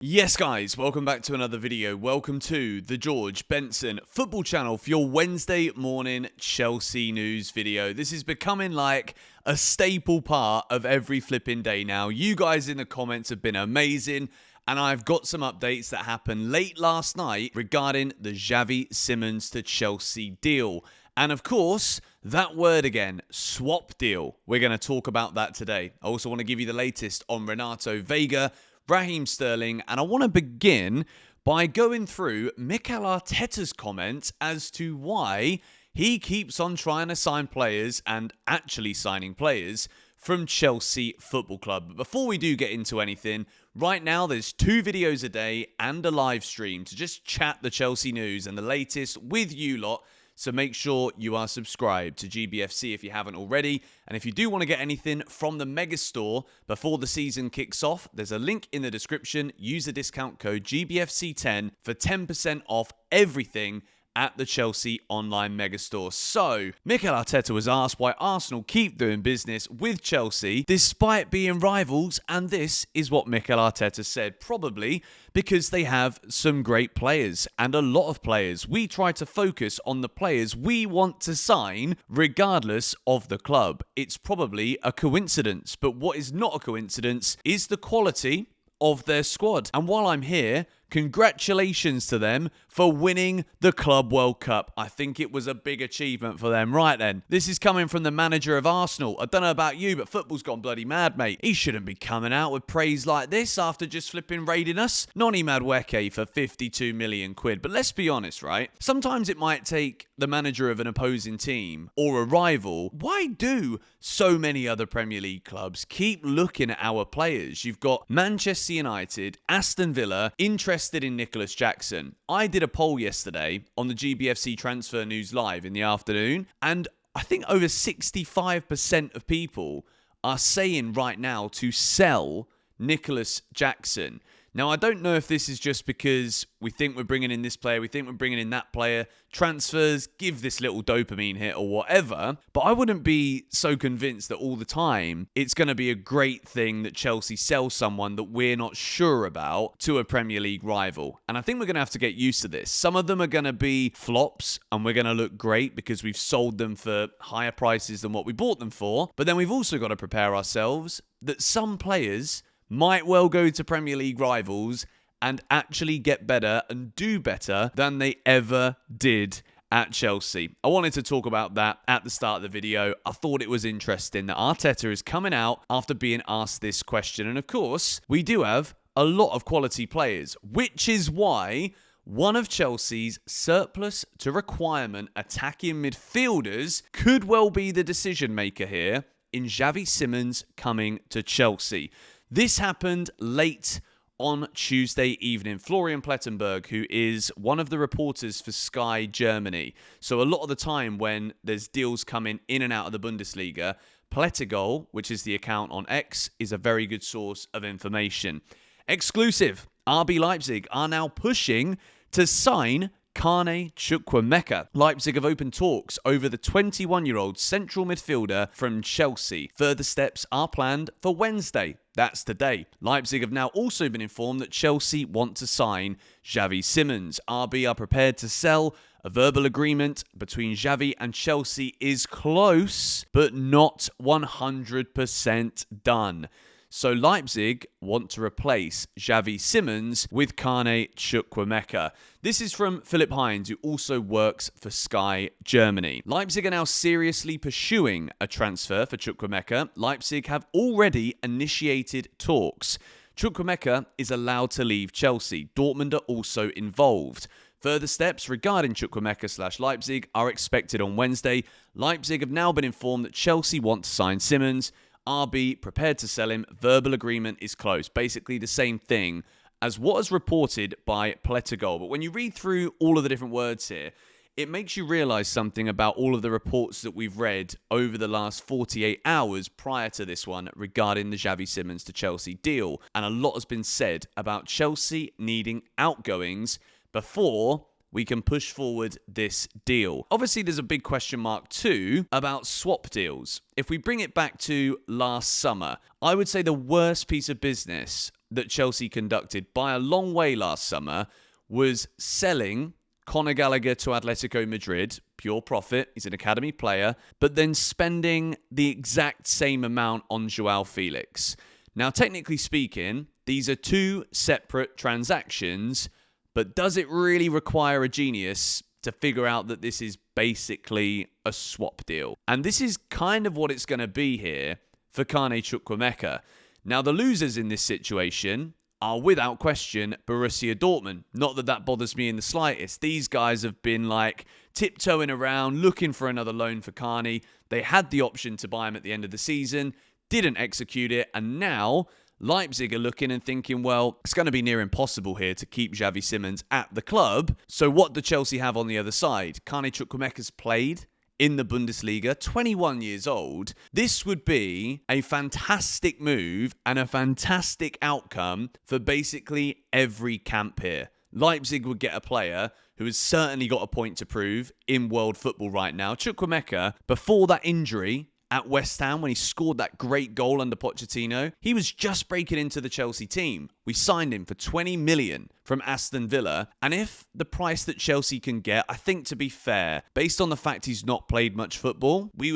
Yes guys, welcome back to another video. Welcome to the George Benson football channel for your Wednesday morning Chelsea news video. This is becoming like a staple part of every flipping day now. You guys in the comments have been amazing, and I've got some updates that happened late last night regarding the Xavi Simons to Chelsea deal. And of course, that word again, swap deal. We're going to talk about that today. I also want to give you the latest on Renato Veiga, Raheem Sterling, and I want to begin by going through Mikel Arteta's comments as to why he keeps on trying to sign players and actually signing players from Chelsea Football Club. But before we do get into anything, right now there's 2 videos a day and a live stream to just chat the Chelsea news and the latest with you lot. So make sure you are subscribed to GBFC if you haven't already. And if you do want to get anything from the Mega Store before the season kicks off, there's a link in the description. Use the discount code GBFC10 for 10% off everything at the Chelsea online megastore. So, Mikel Arteta was asked why Arsenal keep doing business with Chelsea despite being rivals, and this is what Mikel Arteta said. Probably because they have some great players and a lot of players. We try to focus on the players we want to sign regardless of the club. It's probably a coincidence, but what is not a coincidence is the quality of their squad. And while I'm here, congratulations to them for winning the Club World Cup. I think it was a big achievement for them. Right then, this is coming from the manager of Arsenal. I don't know about you, but football's gone bloody mad, mate. He shouldn't be coming out with praise like this after just flipping raiding us. Noni Madueke for 52 million quid. But let's be honest, right? Sometimes it might take the manager of an opposing team or a rival. Why do so many other Premier League clubs keep looking at our players? You've got Manchester United, Aston Villa, interested in Nicholas Jackson. I did a poll yesterday on the GBFC Transfer News Live in the afternoon, and I think over 65% of people are saying right now to sell Nicholas Jackson. Now, I don't know if this is just because we think we're bringing in this player, we think we're bringing in that player, transfers give this little dopamine hit or whatever, but I wouldn't be so convinced that all the time it's going to be a great thing that Chelsea sells someone that we're not sure about to a Premier League rival. And I think we're going to have to get used to this. Some of them are going to be flops and we're going to look great because we've sold them for higher prices than what we bought them for. But then we've also got to prepare ourselves that some players might well go to Premier League rivals and actually get better and do better than they ever did at Chelsea. I wanted to talk about that at the start of the video. I thought it was interesting that Arteta is coming out after being asked this question. And of course, we do have a lot of quality players, which is why one of Chelsea's surplus to requirement attacking midfielders could well be the decision maker here in Xavi Simons coming to Chelsea. This happened late on Tuesday evening. Florian Plettenberg, who is one of the reporters for Sky Germany. So a lot of the time when there's deals coming in and out of the Bundesliga, Plettegol, which is the account on X, is a very good source of information. Exclusive. RB Leipzig are now pushing to sign Carney Chukwumeka. Leipzig have opened talks over the 21-year-old central midfielder from Chelsea. Further steps are planned for Wednesday. That's today. Leipzig have now also been informed that Chelsea want to sign Xavi Simons. RB are prepared to sell. A verbal agreement between Xavi and Chelsea is close, but not 100% done. So Leipzig want to replace Xavi Simons with Carney Chukwumeka. This is from Philip Hines, who also works for Sky Germany. Leipzig are now seriously pursuing a transfer for Chukwumeka. Leipzig have already initiated talks. Chukwumeka is allowed to leave Chelsea. Dortmund are also involved. Further steps regarding Chukwumeka/Leipzig are expected on Wednesday. Leipzig have now been informed that Chelsea want to sign Simons. RB prepared to sell him. Verbal agreement is close. Basically the same thing as what is reported by Plettegol. But when you read through all of the different words here, it makes you realise something about all of the reports that we've read over the last 48 hours prior to this one regarding the Xavi Simons to Chelsea deal. And a lot has been said about Chelsea needing outgoings before we can push forward this deal. Obviously, there's a big question mark too about swap deals. If we bring it back to last summer, I would say the worst piece of business that Chelsea conducted by a long way last summer was selling Conor Gallagher to Atletico Madrid, pure profit, he's an academy player, but then spending the exact same amount on Joao Felix. Now, technically speaking, these are two separate transactions, but does it really require a genius to figure out that this is basically a swap deal? And this is kind of what it's going to be here for Carney Chukwumeka. Now, the losers in this situation are without question Borussia Dortmund. Not that that bothers me in the slightest. These guys have been like tiptoeing around, looking for another loan for Carney. They had the option to buy him at the end of the season, didn't execute it, and now Leipzig are looking and thinking, well, it's going to be near impossible here to keep Xavi Simons at the club. So what do Chelsea have on the other side? Carney Chukwumeka's played in the Bundesliga, 21 years old. This would be a fantastic move and a fantastic outcome for basically every camp here. Leipzig would get a player who has certainly got a point to prove in world football right now. Chukwumeka, before that injury at West Ham when he scored that great goal under Pochettino, he was just breaking into the Chelsea team. We signed him for 20 million from Aston Villa, and if the price that Chelsea can get, I think to be fair, based on the fact he's not played much football, we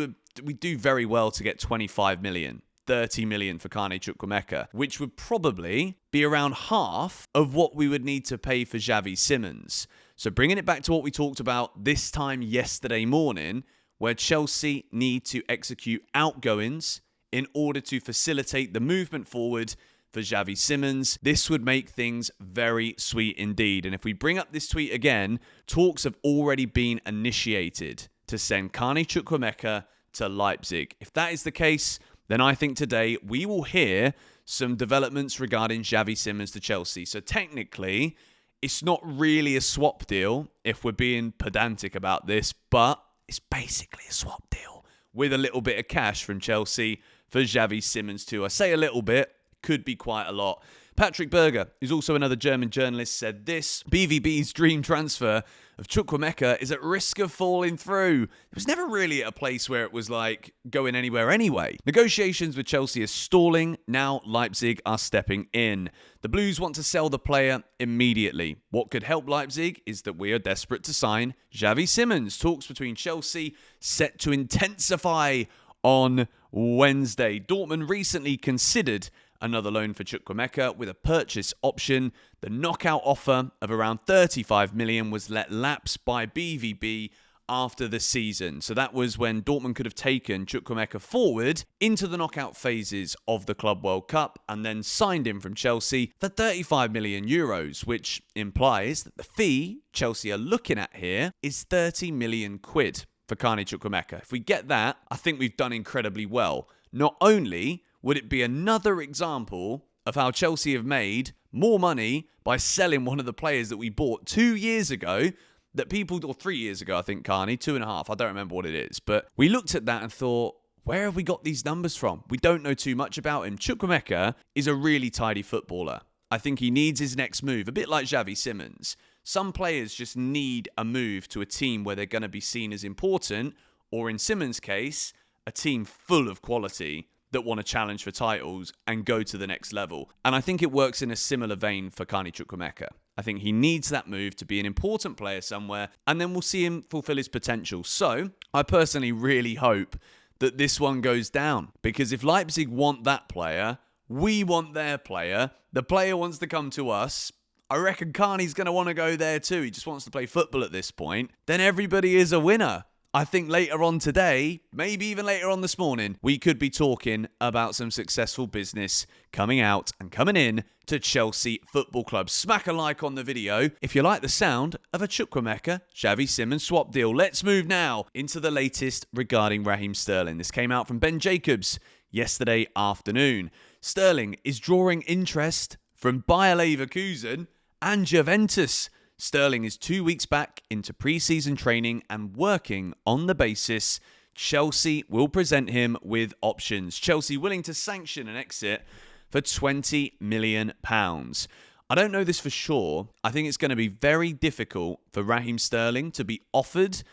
do very well to get 25 million. 30 million for Carney Chukwumeka, which would probably be around half of what we would need to pay for Xavi Simons. So bringing it back to what we talked about this time yesterday morning, where Chelsea need to execute outgoings in order to facilitate the movement forward for Xavi Simons. This would make things very sweet indeed. And if we bring up this tweet again, talks have already been initiated to send Carney Chukwumeka to Leipzig. If that is the case, then I think today we will hear some developments regarding Xavi Simons to Chelsea. So technically, it's not really a swap deal if we're being pedantic about this, but it's basically a swap deal with a little bit of cash from Chelsea for Xavi Simons too. I say a little bit, could be quite a lot. Patrick Berger, who's also another German journalist, said this: BVB's dream transfer of Chukwumeka is at risk of falling through. It was never really at a place where it was like going anywhere anyway. Negotiations with Chelsea are stalling. Now Leipzig are stepping in. The Blues want to sell the player immediately. What could help Leipzig is that we are desperate to sign Xavi Simons. Talks between Chelsea set to intensify on Wednesday. Dortmund recently considered another loan for Chukwumeka with a purchase option. The knockout offer of around 35 million was let lapse by BVB after the season. So that was when Dortmund could have taken Chukwumeka forward into the knockout phases of the Club World Cup and then signed him from Chelsea for 35 million euros, which implies that the fee Chelsea are looking at here is 30 million quid for Carney Chukwumeka. If we get that, I think we've done incredibly well. Not only would it be another example of how Chelsea have made more money by selling one of the players that we bought 2 years ago, that people, or 3 years ago, I think, Carney, 2.5, I don't remember what it is. But we looked at that and thought, where have we got these numbers from? We don't know too much about him. Chukwumeka is a really tidy footballer. I think he needs his next move, a bit like Xavi Simons. Some players just need a move to a team where they're going to be seen as important, or in Simons' case, a team full of quality that want to challenge for titles and go to the next level. And I think it works in a similar vein for Carney Chukwumeka. I think he needs that move to be an important player somewhere, and then we'll see him fulfill his potential. So I personally really hope that this one goes down, because if Leipzig want that player, we want their player, the player wants to come to us, I reckon Carney's going to want to go there too, he just wants to play football at this point, then everybody is a winner. I think later on today, maybe even later on this morning, we could be talking about some successful business coming out and coming in to Chelsea Football Club. Smack a like on the video if you like the sound of a Chukwumeka Xavi Simons swap deal. Let's move now into the latest regarding Raheem Sterling. This came out from Ben Jacobs yesterday afternoon. Sterling is drawing interest from Bayer Leverkusen and Juventus. Sterling is 2 weeks back into pre-season training and working on the basis Chelsea will present him with options. Chelsea willing to sanction an exit for £20 million. I don't know this for sure. I think it's going to be very difficult for Raheem Sterling to be offered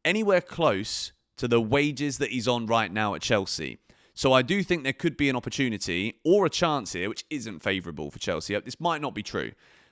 anywhere close to the wages that he's on right now at Chelsea. So I do think there could be an opportunity or a chance here, which isn't favourable for Chelsea. This might not be true,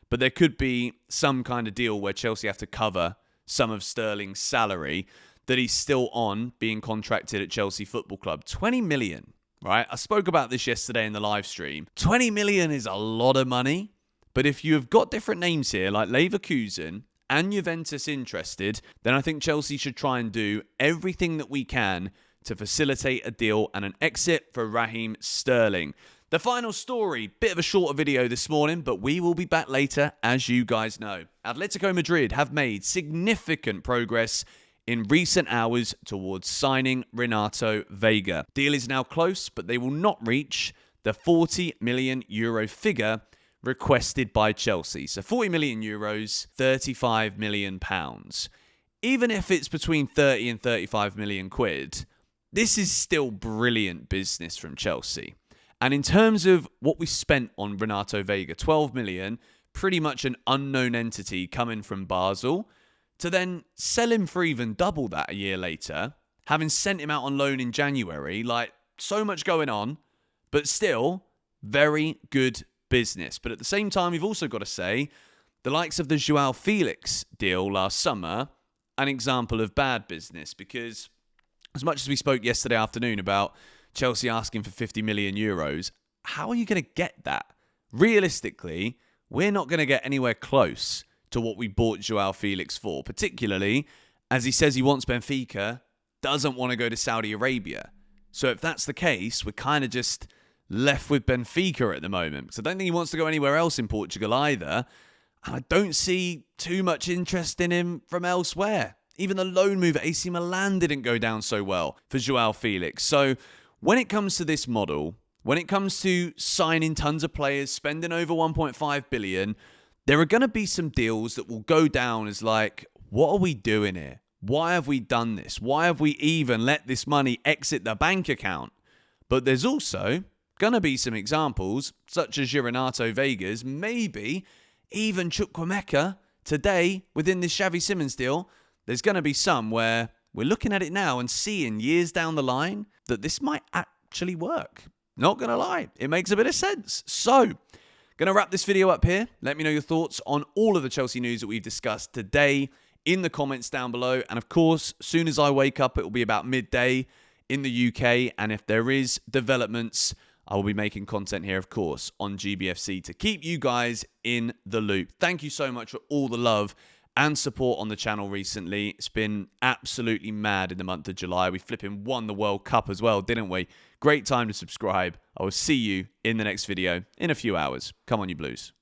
but there could be some kind of deal where Chelsea have to cover some of Sterling's salary that he's still on being contracted at Chelsea Football Club. 20 million, right? I spoke about this yesterday in the live stream. 20 million is a lot of money, but if you have got different names here like Leverkusen and Juventus interested, then I think Chelsea should try and do everything that we can to facilitate a deal and an exit for Raheem Sterling. The final story, bit of a shorter video this morning, but we will be back later, as you guys know. Atletico Madrid have made significant progress in recent hours towards signing Renato Veiga. Deal is now close, but they will not reach the 40 million euro figure requested by Chelsea. So 40 million euros, 35 million pounds. Even if it's between 30 and 35 million quid, this is still brilliant business from Chelsea. And in terms of what we spent on Renato Veiga, 12 million, pretty much an unknown entity coming from Basel, to then sell him for even double that a year later, having sent him out on loan in January, like so much going on, but still very good business. But at the same time, you've also got to say the likes of the Joao Felix deal last summer, an example of bad business, because as much as we spoke yesterday afternoon about Chelsea asking for 50 million euros, how are you going to get that? Realistically, we're not going to get anywhere close to what we bought Joao Felix for, particularly as he says he wants Benfica, doesn't want to go to Saudi Arabia. So if that's the case, we're kind of just left with Benfica at the moment. Because I don't think he wants to go anywhere else in Portugal either. And I don't see too much interest in him from elsewhere. Even the loan move at AC Milan didn't go down so well for Joao Felix. So when it comes to this model, when it comes to signing tons of players, spending over 1.5 billion, there are going to be some deals that will go down as like, what are we doing here? Why have we done this? Why have we even let this money exit the bank account? But there's also going to be some examples, such as your Renato Veigas, maybe even Chukwumeka today within this Xavi Simons deal. There's going to be some where we're looking at it now and seeing years down the line that this might actually work. Not going to lie, it makes a bit of sense. So, going to wrap this video up here. Let me know your thoughts on all of the Chelsea news that we've discussed today in the comments down below. And of course, as soon as I wake up, it will be about midday in the UK. And if there is developments, I will be making content here, of course, on GBFC to keep you guys in the loop. Thank you so much for all the love and support on the channel recently. It's been absolutely mad in the month of July. We flipping won the World Cup as well, didn't we? Great time to subscribe. I will see you in the next video in a few hours. Come on, you Blues.